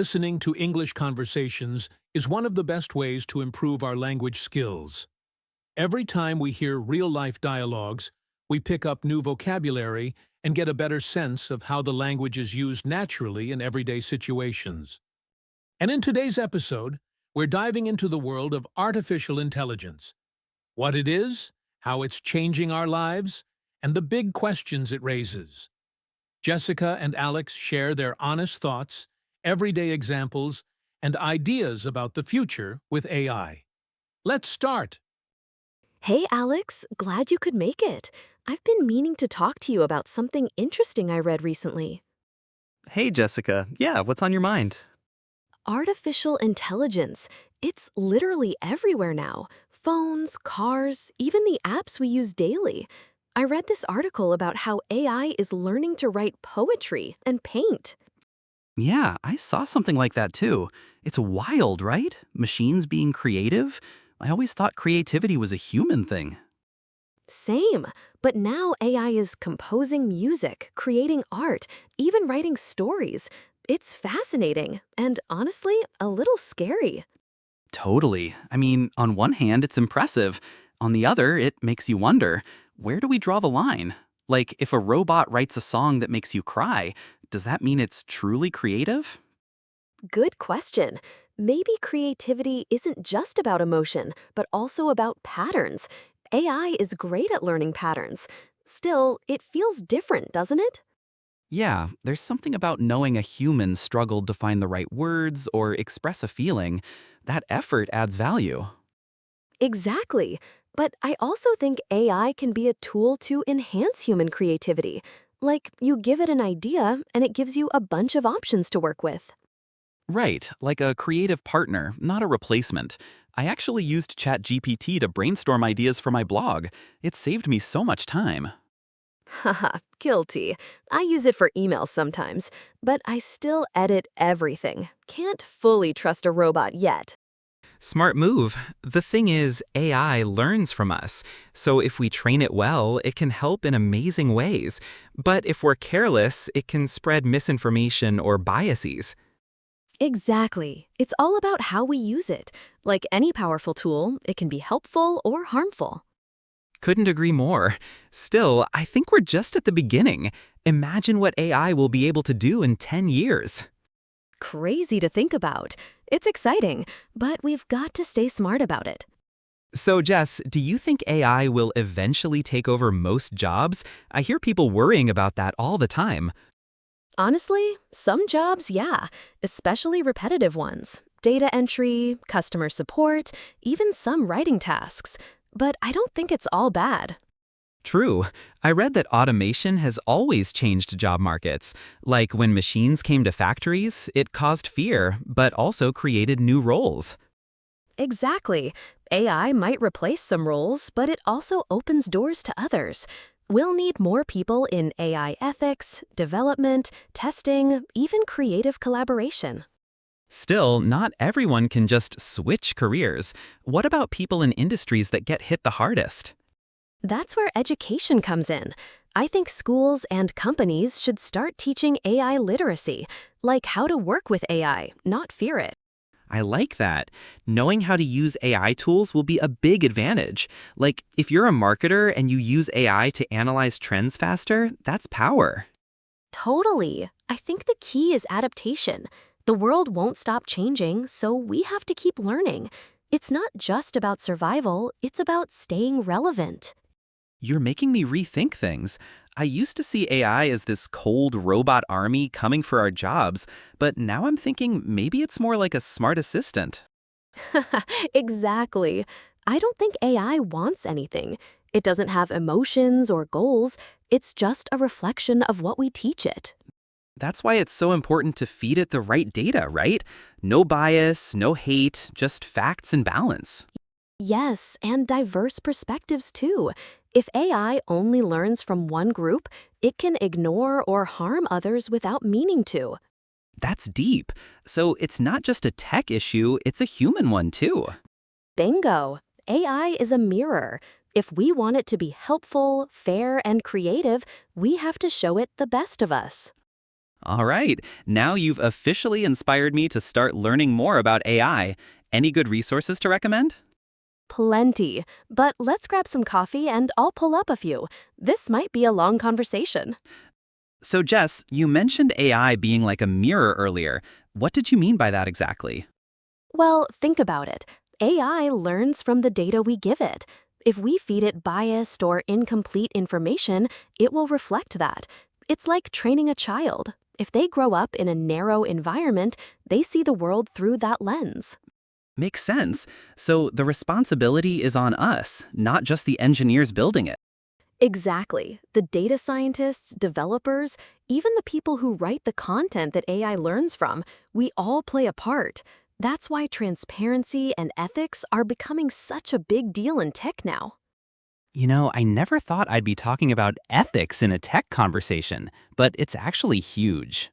Listening to English conversations is one of the best ways to improve our language skills. Every time we hear real-life dialogues, we pick up new vocabulary and get a better sense of how the language is used naturally in everyday situations. And in today's episode, we're diving into the world of artificial intelligence. What it is, how it's changing our lives, and the big questions it raises. Jessica and Alex share their honest thoughts, everyday examples, and ideas about the future with AI. Let's start. Hey Alex, glad you could make it. I've been meaning to talk to you about something interesting I read recently. Hey, Jessica. Yeah, what's on your mind? Artificial intelligence. It's literally everywhere now. Phones, cars, even the apps we use daily. I read this article about how AI is learning to write poetry and paint. Yeah, I saw something like that too. It's wild, right? Machines being creative? I always thought creativity was a human thing. Same, but now AI is composing music, creating art, even writing stories. It's fascinating and honestly, a little scary. Totally. I mean, on one hand, it's impressive. On the other, it makes you wonder, where do we draw the line? Like, if a robot writes a song that makes you cry, does that mean it's truly creative? Good question. Maybe creativity isn't just about emotion, but also about patterns. AI is great at learning patterns. Still, it feels different, doesn't it? Yeah, there's something about knowing a human struggled to find the right words or express a feeling. That effort adds value. Exactly. But I also think AI can be a tool to enhance human creativity. Like, you give it an idea, and it gives you a bunch of options to work with. Right, like a creative partner, not a replacement. I actually used ChatGPT to brainstorm ideas for my blog. It saved me so much time. Haha, guilty. I use it for emails sometimes, but I still edit everything. Can't fully trust a robot yet. Smart move. The thing is, AI learns from us. So if we train it well, it can help in amazing ways. But if we're careless, it can spread misinformation or biases. Exactly. It's all about how we use it. Like any powerful tool, it can be helpful or harmful. Couldn't agree more. Still, I think we're just at the beginning. Imagine what AI will be able to do in 10 years. Crazy to think about. It's exciting, but we've got to stay smart about it. So, Jess, do you think AI will eventually take over most jobs? I hear people worrying about that all the time. Honestly, some jobs, yeah, especially repetitive ones. Data entry, customer support, even some writing tasks. But I don't think it's all bad. True. I read that automation has always changed job markets. Like when machines came to factories, it caused fear, but also created new roles. Exactly. AI might replace some roles, but it also opens doors to others. We'll need more people in AI ethics, development, testing, even creative collaboration. Still, not everyone can just switch careers. What about people in industries that get hit the hardest? That's where education comes in. I think schools and companies should start teaching AI literacy, like how to work with AI, not fear it. I like that. Knowing how to use AI tools will be a big advantage. Like, if you're a marketer and you use AI to analyze trends faster, that's power. Totally. I think the key is adaptation. The world won't stop changing, so we have to keep learning. It's not just about survival, it's about staying relevant. You're making me rethink things. I used to see AI as this cold robot army coming for our jobs, but now I'm thinking maybe it's more like a smart assistant. Exactly. I don't think AI wants anything. It doesn't have emotions or goals. It's just a reflection of what we teach it. That's why it's so important to feed it the right data, right? No bias, no hate, just facts and balance. Yes, and diverse perspectives too. If AI only learns from one group, it can ignore or harm others without meaning to. That's deep. So it's not just a tech issue, it's a human one too. Bingo! AI is a mirror. If we want it to be helpful, fair, and creative, we have to show it the best of us. All right, now you've officially inspired me to start learning more about AI. Any good resources to recommend? Plenty. But let's grab some coffee and I'll pull up a few. This might be a long conversation. So, Jess, you mentioned AI being like a mirror earlier. What did you mean by that exactly? Well, think about it. AI learns from the data we give it. If we feed it biased or incomplete information, it will reflect that. It's like training a child. If they grow up in a narrow environment, they see the world through that lens. Makes sense. So, the responsibility is on us, not just the engineers building it. Exactly. The data scientists, developers, even the people who write the content that AI learns from, we all play a part. That's why transparency and ethics are becoming such a big deal in tech now. You know, I never thought I'd be talking about ethics in a tech conversation, but it's actually huge.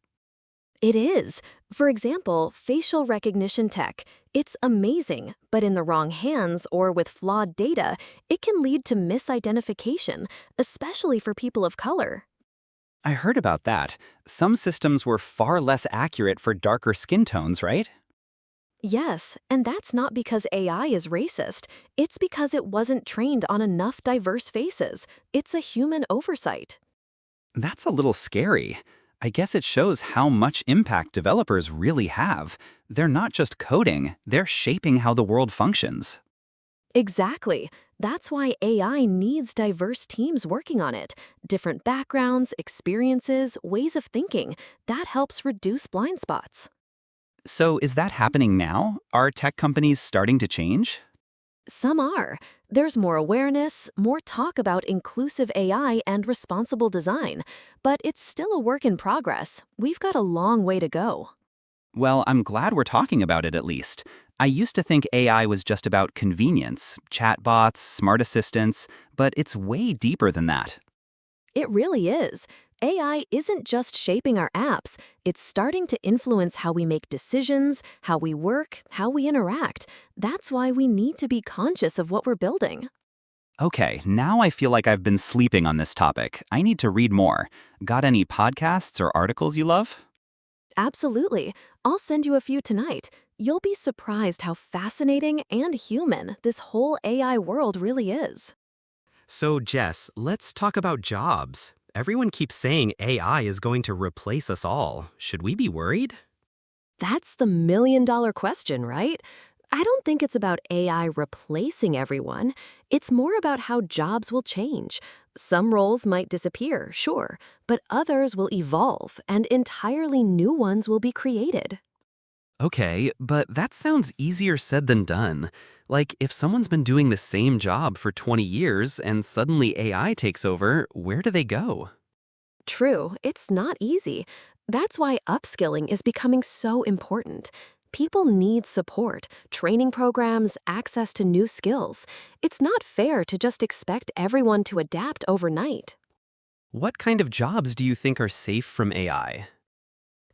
It is. For example, facial recognition tech. It's amazing, but in the wrong hands or with flawed data, it can lead to misidentification, especially for people of color. I heard about that. Some systems were far less accurate for darker skin tones, right? Yes, and that's not because AI is racist. It's because it wasn't trained on enough diverse faces. It's a human oversight. That's a little scary. I guess it shows how much impact developers really have. They're not just coding, they're shaping how the world functions. Exactly. That's why AI needs diverse teams working on it. Different backgrounds, experiences, ways of thinking. That helps reduce blind spots. So, is that happening now? Are tech companies starting to change? Some are. There's more awareness, more talk about inclusive AI and responsible design. But it's still a work in progress. We've got a long way to go. Well, I'm glad we're talking about it at least. I used to think AI was just about convenience, chatbots, smart assistants, but it's way deeper than that. It really is. AI isn't just shaping our apps, it's starting to influence how we make decisions, how we work, how we interact. That's why we need to be conscious of what we're building. Okay, now I feel like I've been sleeping on this topic. I need to read more. Got any podcasts or articles you love? Absolutely. I'll send you a few tonight. You'll be surprised how fascinating and human this whole AI world really is. So, Jess, let's talk about jobs. Everyone keeps saying AI is going to replace us all. Should we be worried? That's the million-dollar question, right? I don't think it's about AI replacing everyone. It's more about how jobs will change. Some roles might disappear, sure, but others will evolve and entirely new ones will be created. Okay, but that sounds easier said than done. Like, if someone's been doing the same job for 20 years and suddenly AI takes over, where do they go? True, it's not easy. That's why upskilling is becoming so important. People need support, training programs, access to new skills. It's not fair to just expect everyone to adapt overnight. What kind of jobs do you think are safe from AI?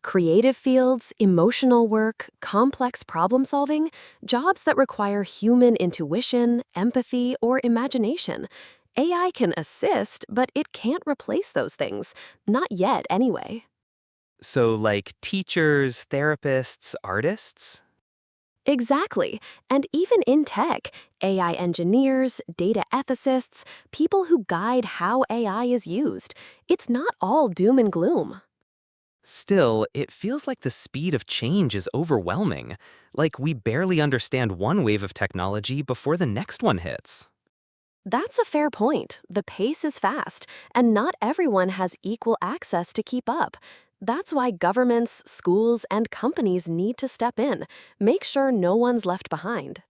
Creative fields, emotional work, complex problem solving, jobs that require human intuition, empathy, or imagination. AI can assist, but it can't replace those things. Not yet, anyway. So, like teachers, therapists, artists? Exactly. And even in tech, AI engineers, data ethicists, people who guide how AI is used. It's not all doom and gloom. Still, it feels like the speed of change is overwhelming. Like we barely understand one wave of technology before the next one hits. That's a fair point. The pace is fast, and not everyone has equal access to keep up. That's why governments, schools, and companies need to step in, make sure no one's left behind.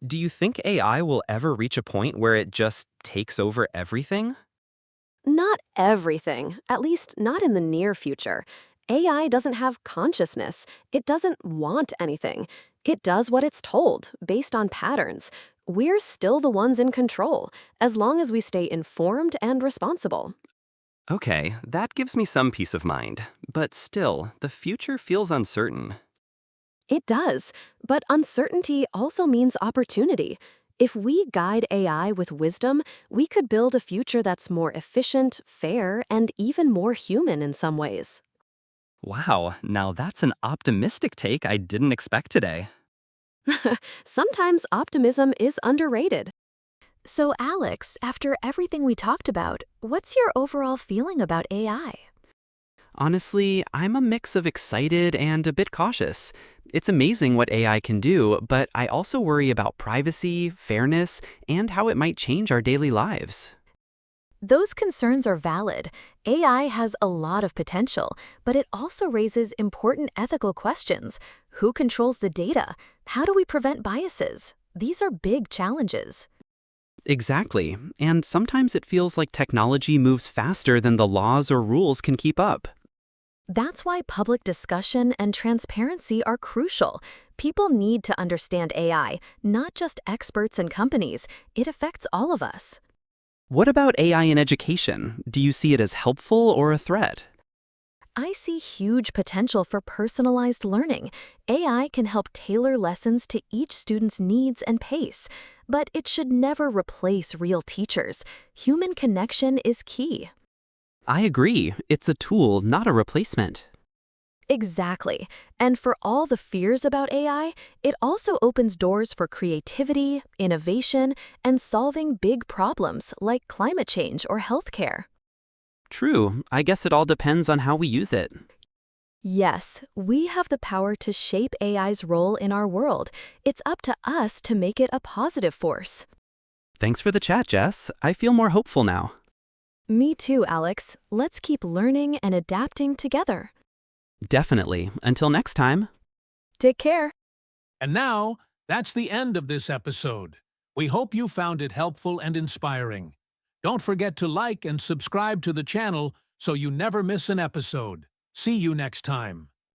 Do you think AI will ever reach a point where it just takes over everything? Not everything, at least not in the near future. AI doesn't have consciousness. It doesn't want anything. It does what it's told, based on patterns. We're still the ones in control, as long as we stay informed and responsible. Okay, that gives me some peace of mind. But still, the future feels uncertain. It does, but uncertainty also means opportunity. If we guide AI with wisdom, we could build a future that's more efficient, fair, and even more human in some ways. Wow, now that's an optimistic take I didn't expect today. Sometimes optimism is underrated. So, Alex, after everything we talked about, what's your overall feeling about AI? Honestly, I'm a mix of excited and a bit cautious. It's amazing what AI can do, but I also worry about privacy, fairness, and how it might change our daily lives. Those concerns are valid. AI has a lot of potential, but it also raises important ethical questions. Who controls the data? How do we prevent biases? These are big challenges. Exactly, and sometimes it feels like technology moves faster than the laws or rules can keep up. That's why public discussion and transparency are crucial. People need to understand AI, not just experts and companies. It affects all of us. What about AI in education? Do you see it as helpful or a threat? I see huge potential for personalized learning. AI can help tailor lessons to each student's needs and pace, but it should never replace real teachers. Human connection is key. I agree. It's a tool, not a replacement. Exactly. And for all the fears about AI, it also opens doors for creativity, innovation, and solving big problems like climate change or healthcare. True. I guess it all depends on how we use it. Yes, we have the power to shape AI's role in our world. It's up to us to make it a positive force. Thanks for the chat, Jess. I feel more hopeful now. Me too, Alex. Let's keep learning and adapting together. Definitely. Until next time. Take care. And now, that's the end of this episode. We hope you found it helpful and inspiring. Don't forget to like and subscribe to the channel so you never miss an episode. See you next time.